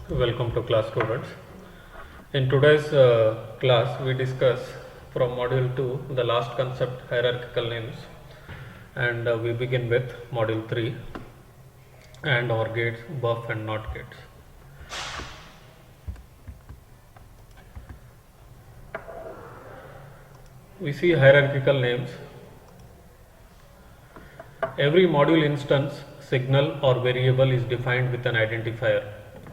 Welcome to class, students. In today's class we discuss from module 2 the last concept, hierarchical names, and we begin with module 3 and OR gates, buff and NOT gates. We see hierarchical names. Every module instance, signal or variable is defined with an identifier.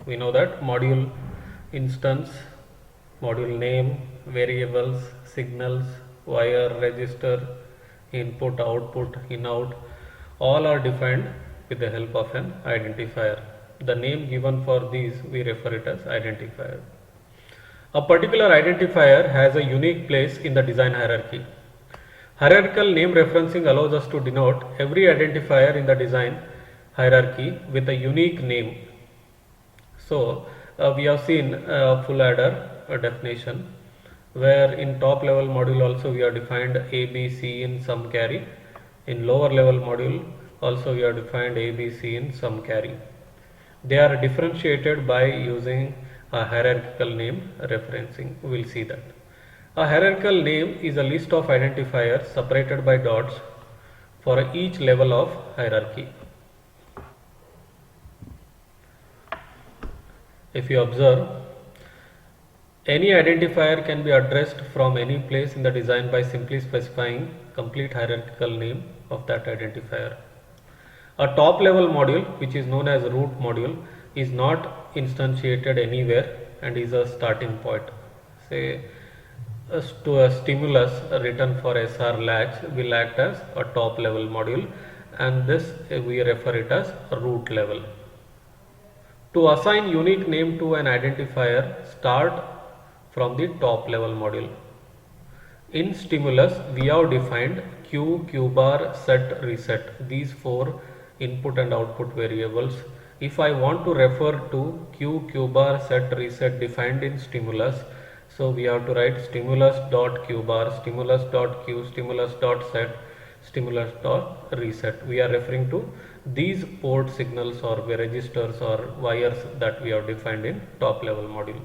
We know that module instance, module name, variables, signals, wire, register, input, output, in-out, all are defined with the help of an identifier. The name given for these we refer it as identifier. A particular identifier has a unique place in the design hierarchy. Hierarchical name referencing allows us to denote every identifier in the design hierarchy with a unique name. So we have seen full adder definition, where in top level module also we have defined A, B, C in sum carry. In lower level module also we have defined A, B, C in sum carry. They are differentiated by using a hierarchical name referencing. We will see that. A hierarchical name is a list of identifiers separated by dots for each level of hierarchy. If you observe, any identifier can be addressed from any place in the design by simply specifying complete hierarchical name of that identifier. A top level module, which is known as root module, is not instantiated anywhere and is a starting point. Say to a stimulus written for SR latch will act as a top level module, and this we refer it as root level. To assign unique name to an identifier, start from the top level module. In stimulus, we have defined Q, Q bar, set, reset, these four input and output variables. If I want to refer to Q, Q bar, set, reset defined in stimulus, so we have to write stimulus dot Q bar, stimulus dot Q, stimulus dot set, stimulus dot reset. We are referring to these port signals or registers or wires that we have defined in top level module.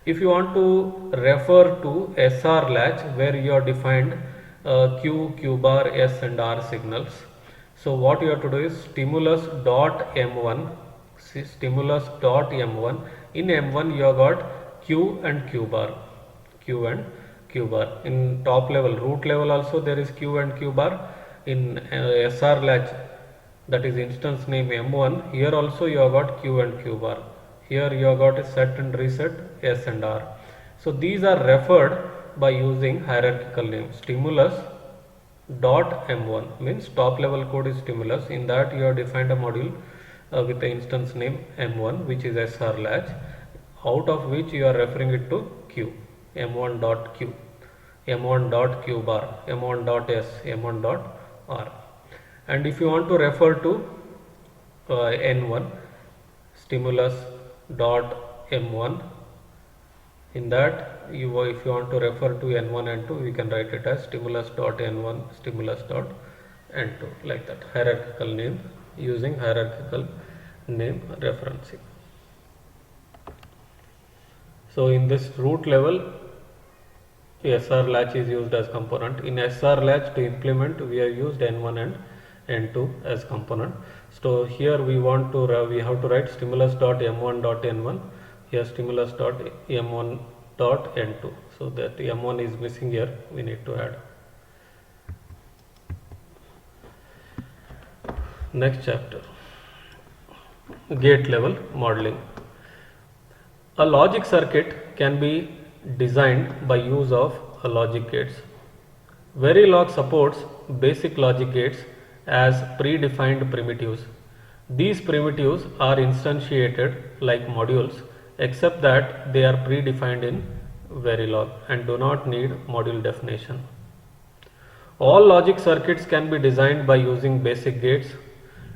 If you want to refer to SR latch, where you have defined Q, Q bar, S and R signals, so what you have to do is stimulus dot M1, stimulus dot M1. In M1 you have got Q and Q bar, Q and Q bar. In top level, root level also there is Q and Q bar. In SR latch, that is instance name M1, here also you have got Q and Q bar. Here you have got a set and reset, S and R. So these are referred by using hierarchical name. Stimulus dot M1 means top level code is stimulus. In that you have defined a module with the instance name M1, which is SR latch, out of which you are referring it to Q, M1 dot Q, M1 dot Q bar, M1 dot S, M1 dot R. And if you want to refer to N1, stimulus dot M1, in that if you want to refer to N1 and 2, we can write it as stimulus dot N1, stimulus dot N2, like that. Hierarchical name using hierarchical name referencing. So in this root level, SR latch is used as component. In SR latch to implement, we have used N1 and N2 as component. So here we have to write stimulus dot M1 dot N1, here stimulus dot M1 dot N2. So that M1 is missing here, we need to add. Next chapter, gate level modeling. A logic circuit can be designed by use of logic gates. Verilog supports basic logic gates as predefined primitives. These primitives are instantiated like modules, except that they are predefined in Verilog and do not need module definition. All logic circuits can be designed by using basic gates.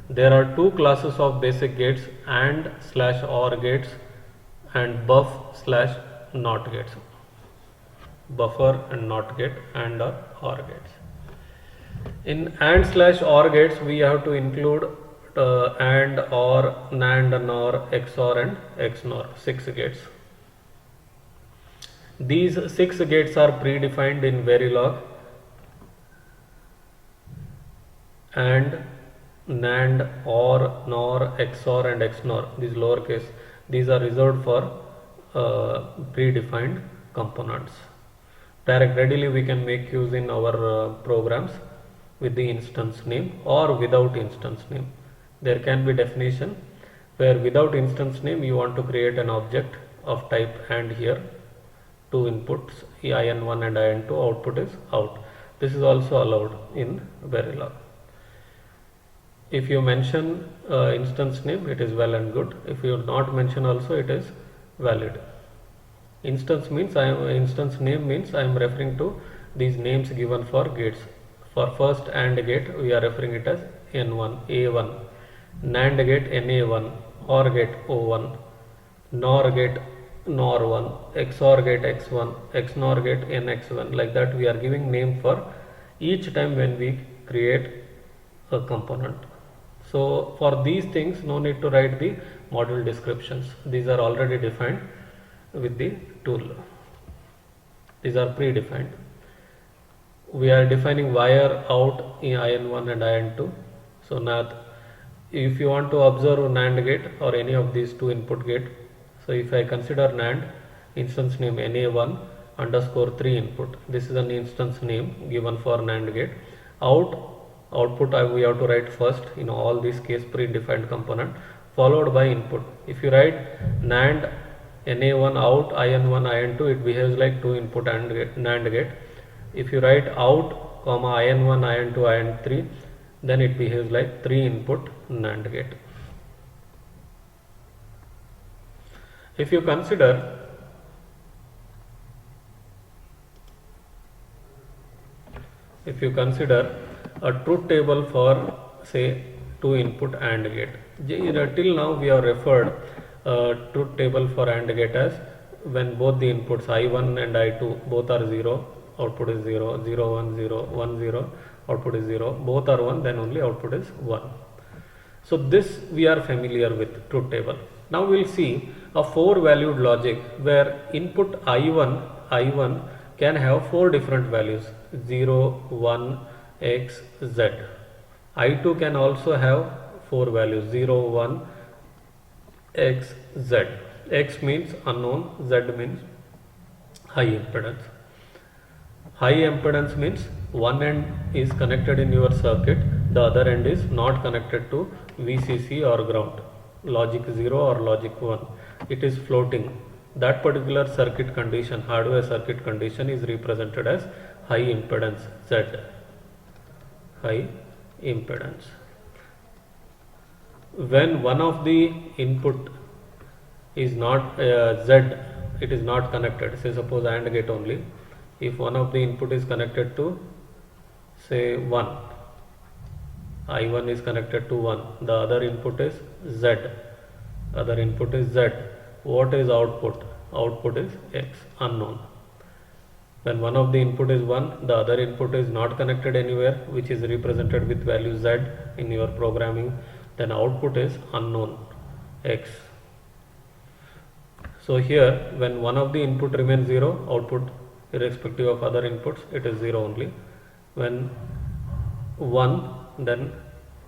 There are two classes of basic gates, AND/OR gates and buff/NOT gates. Buffer and NOT gate and OR gates. In AND/OR gates, we have to include AND, OR, NAND, NOR, XOR and XNOR, 6 gates. These 6 gates are predefined in Verilog. AND, NAND, OR, NOR, XOR and XNOR, these lowercase, these are reserved for predefined components. Readily we can make use in our programs with the instance name or without instance name. There can be definition where without instance name you want to create an object of type AND here, 2 inputs IN1 and IN2, output is out. This is also allowed in Verilog. If you mention instance name, it is well and good. If you not mention also, it is valid. Instance means instance name means I am referring to these names given for gates. For first AND gate, we are referring it as N1, A1, NAND gate NA1, OR gate O1, NOR gate NOR1, XOR gate X1, XNOR gate NX1. Like that, we are giving name for each time when we create a component. So for these things, no need to write the module descriptions. These are already defined with the tool. These are predefined. We are defining wire out in IN1 and IN2. So now, if you want to observe a NAND gate or any of these 2 input gate, so if I consider NAND, instance name NA1 underscore 3 input, this is an instance name given for NAND gate. Output we have to write first in all these case predefined component, followed by input. If you write NAND NA1 out IN1 IN2, it behaves like 2 input and NAND gate. If you write out comma IN1 IN2 IN3, then it behaves like 3 input NAND gate. If you consider a truth table for say 2 input AND gate, till now we have referred truth table for AND gate as when both the inputs I1 and I2 both are 0, output is 0, 0 1 0 1 0, output is 0, both are 1, then only output is 1. So this we are familiar with truth table. Now we will see a 4 valued logic where input I1 can have 4 different values, 0, 1, X, Z. I2 can also have 4 values, 0, 1, X, Z. X means unknown, Z means high impedance. High impedance means one end is connected in your circuit, the other end is not connected to VCC or ground, logic 0 or logic 1. It is floating. That particular circuit condition, hardware circuit condition, is represented as high impedance Z. High impedance. When one of the input is not Z, it is not connected. Say suppose AND gate only. If one of the input is connected to say 1, I1 is connected to 1, the other input is Z. What is output? Output is X, unknown. When one of the input is 1, the other input is not connected anywhere, which is represented with value Z in your programming, then output is unknown, X. So here when one of the input remains 0, output irrespective of other inputs, it is 0 only. When 1, then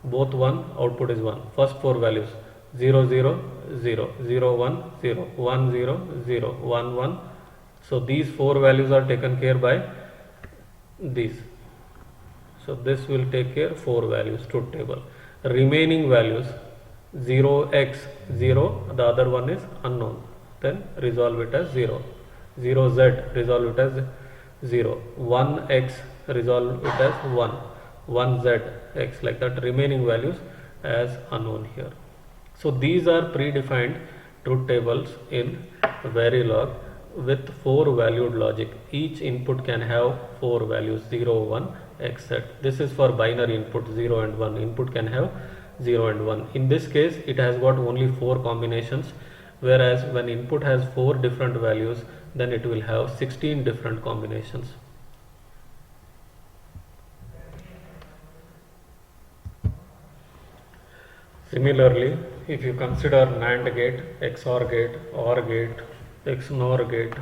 both 1, output is 1. First 4 values 0 0 0 0 1 0 1 0 0 1 1. So these 4 values are taken care by these. So this will take care 4 values, truth table. Remaining values 0x 0, the other one is unknown, then resolve it as 0. 0z, resolve it as 0. 1x, resolve it as 1. 1z, x, like that, remaining values as unknown here. So these are predefined truth tables in Verilog with 4 valued logic. Each input can have 4 values, 0, 1, x, z. This is for binary input 0 and 1. Input can have 0 and 1. In this case, it has got only 4 combinations, whereas when input has 4 different values, then it will have 16 different combinations. Similarly, if you consider NAND gate, XOR gate, OR gate, XNOR gate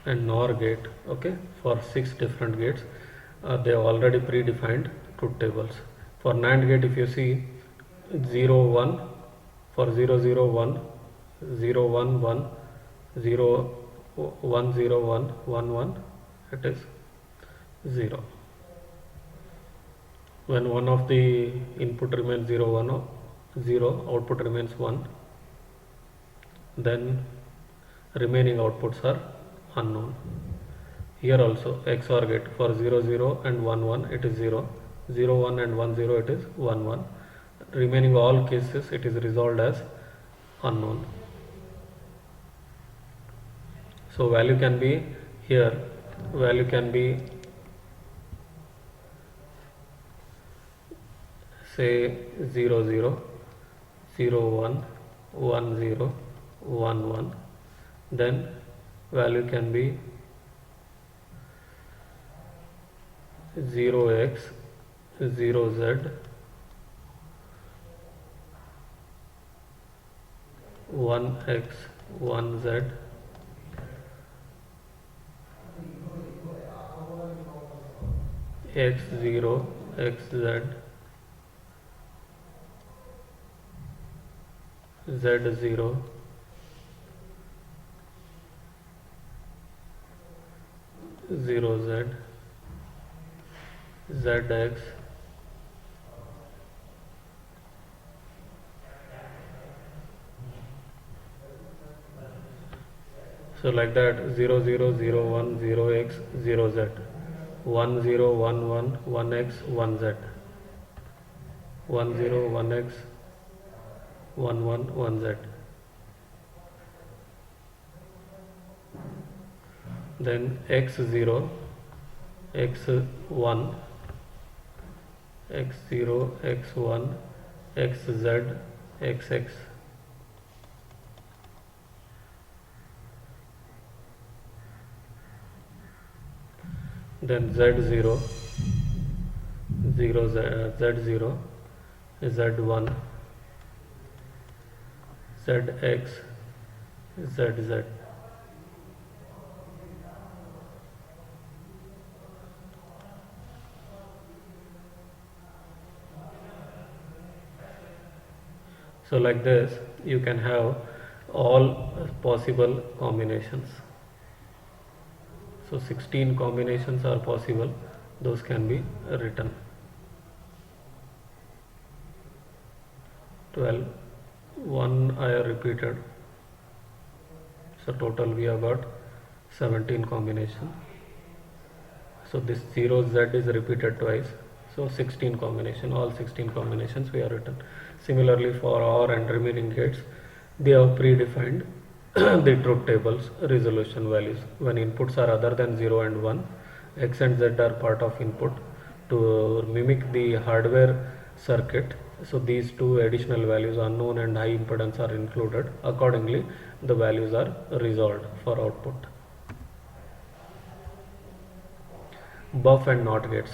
and NOR gate, okay, for 6 different gates, they have already predefined truth tables. For NAND gate, if you see 0 1, for 0 0 1, 0 1 1, 0 1 0 1 1 1, it is 0. When one of the input remains 0 1 0, output remains 1, then remaining outputs are unknown. Here also XOR gate, for 0 0 and 1 1 it is 0, 0 1 and 1 0 it is 1 1. Remaining all cases it is resolved as unknown. So value can be here, value can be say 0 0, 0 1, 1 0, 1 1, then value can be 0x, 0z, 1x, 1z, x0, xz, z0, zero z, zx, so like that 0 0 0 1 0 x 0 z, 1 0 1 1 1 x 1 z, 1 0 1 x 1 1 1 z. Then x0, x1, x0, x1, xz, xx. Then z0, 0 z, z0, z1, zx, zz. So like this you can have all possible combinations. So 16 combinations are possible, those can be written. 12, 1 I have repeated, so total we have got 17 combinations. So this 0z is repeated twice, so 16 combination, all 16 combinations we have written. Similarly for OR and remaining gates, they have predefined the truth tables resolution values. When inputs are other than 0 and 1, x and z are part of input to mimic the hardware circuit. So these two additional values, unknown and high impedance, are included. Accordingly, the values are resolved for output. Buff and NOT gates.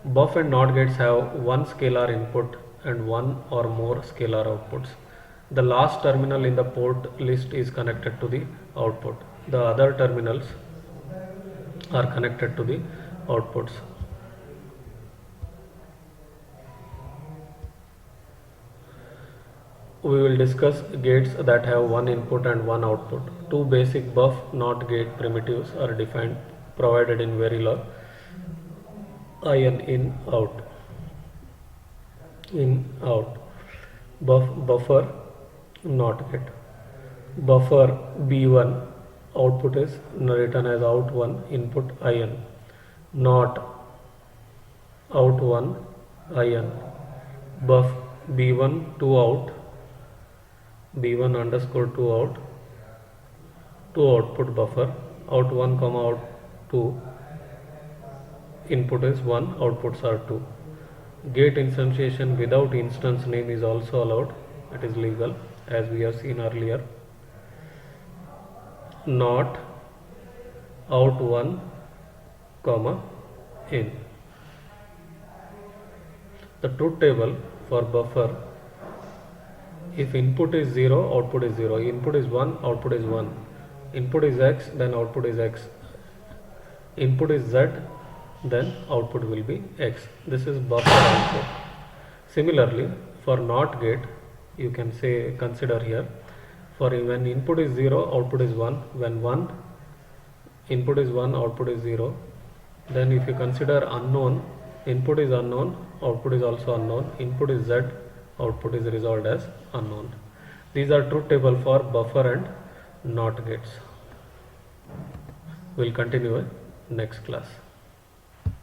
Buff and NOT gates have one scalar input and one or more scalar outputs. The last terminal in the port list is connected to the output. The other terminals are connected to the outputs. We will discuss gates that have one input and one output. Two basic buff NOT gate primitives are defined, provided in Verilog. In, out, in, out. Buffer NOT gate. Buffer B1, output is written as out1, input in. NOT, out1, in. Buff B1 to out, B1 underscore to out, to output buffer, out1 comma out2, input is 1, outputs are 2. Gate instantiation without instance name is also allowed, it is legal as we have seen earlier. Not out1 comma in. the truth table for buffer, if input is 0, output is 0, input is 1, output is 1, input is x, then output is x, input is z, then output will be x. This is buffer output. Similarly, for NOT gate, you can say, consider here, for when input is 0, output is 1, when input is 1, output is 0, then if you consider unknown, input is unknown, output is also unknown, input is z, output is resolved as unknown. These are truth table for buffer and NOT gates. We'll continue in next class.